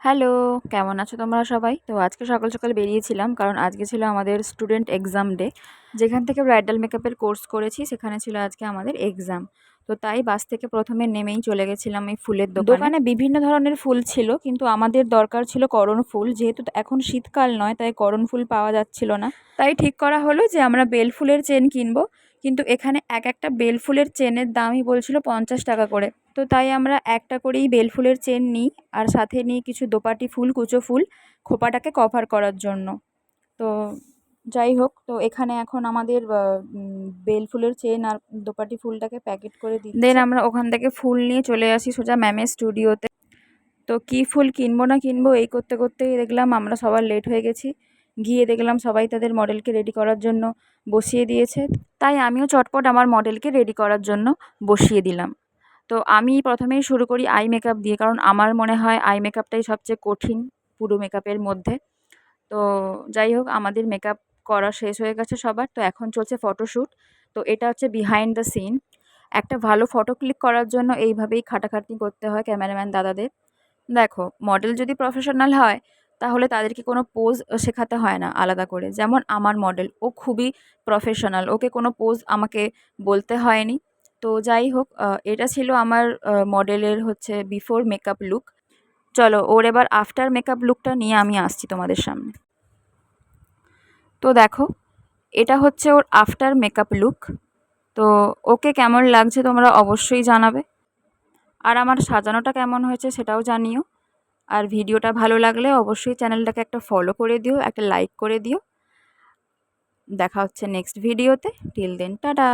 Hello, কেমন আছো তোমরা সবাই? তো আজকে সকাল সকাল বেরিয়েছিলাম কারণ আজকে ছিল আমাদের স্টুডেন্ট এক্সাম ডে। যেখান থেকে ব্রাইডাল মেকআপের কোর্স করেছি সেখানে ছিল আজকে আমাদের এক্সাম। তো তাই বাস থেকে প্রথমে নেমেই চলে গেছিলাম এই ফুলের দোকানে বিভিন্ন ধরনের ফুল ছিল, কিন্তু আমাদের দরকার ছিল করণ ফুল। যেহেতু এখন শীতকাল নয়, তাই করণ ফুল পাওয়া যাচ্ছিল না। তাই ঠিক করা হলো যে আমরা বেল ফুলের চেন কিনবো, কিন্তু এখানে একটা বেল ফুলের চেনের দামই বলছিল 50 টাকা করে। তো তাই আমরা একটা করেই বেল ফুলের চেন নিই, আর সাথে নিই কিছু দোপাটি ফুল, কুচো ফুল, খোপাটাকে কভার করার জন্য। তো যাই হোক, তো এখানে এখন আমাদের বেল ফুলের চেন আর দোপাটি ফুলটাকে প্যাকেট করে দিই, দেন আমরা ওখান থেকে ফুল নিয়ে চলে আসি সোজা ম্যামের স্টুডিওতে। তো কী ফুল কিনবো না কিনবো এই করতে করতেই দেখলাম আমরা সবার লেট হয়ে গেছি। গিয়ে দেখলাম সবাই তাদের মডেলকে রেডি করার জন্য বসিয়ে দিয়েছে, তাই আমিও চটপট আমার মডেলকে রেডি করার জন্য বসিয়ে দিলাম। তো আমি প্রথমেই শুরু করি আই মেকআপ দিয়ে, কারণ আমার মনে হয় আই মেকআপটাই সবচেয়ে কঠিন পুরো মেকআপের মধ্যে। তো যাই হোক, আমাদের মেকআপ করা শেষ হয়ে গেছে সবার। তো এখন চলছে ফটোশ্যুট। তো এটা হচ্ছে বিহাইন্ড দ্য সিন। একটা ভালো ফটো ক্লিক করার জন্য এইভাবেই খাটাখাটনি করতে হয় ক্যামেরাম্যান দাদাদের। দেখো, মডেল যদি প্রফেশনাল হয় তাহলে তাদেরকে কোনো পোজ শেখাতে হয় না আলাদা করে। যেমন আমার মডেল, ও খুবই প্রফেশনাল, ওকে কোনো পোজ আমাকে বলতে হয়নি। তো যাই হোক, এটা ছিল আমার মডেলের হচ্ছে বিফোর মেকআপ লুক। চলো, ওর এবার আফটার মেকআপ লুকটা নিয়ে আমি আসছি তোমাদের সামনে। তো দেখো, এটা হচ্ছে ওর আফটার মেকআপ লুক। তো ওকে কেমন লাগছে তোমরা অবশ্যই জানাবে, আর আমার সাজানোটা কেমন হয়েছে সেটাও জানিও। আর ভিডিওটা ভালো লাগলে অবশ্যই চ্যানেলটাকে একটা ফলো করে দিও, একটা লাইক করে দিও। দেখা হচ্ছে নেক্সট ভিডিওতে। Till then, tata.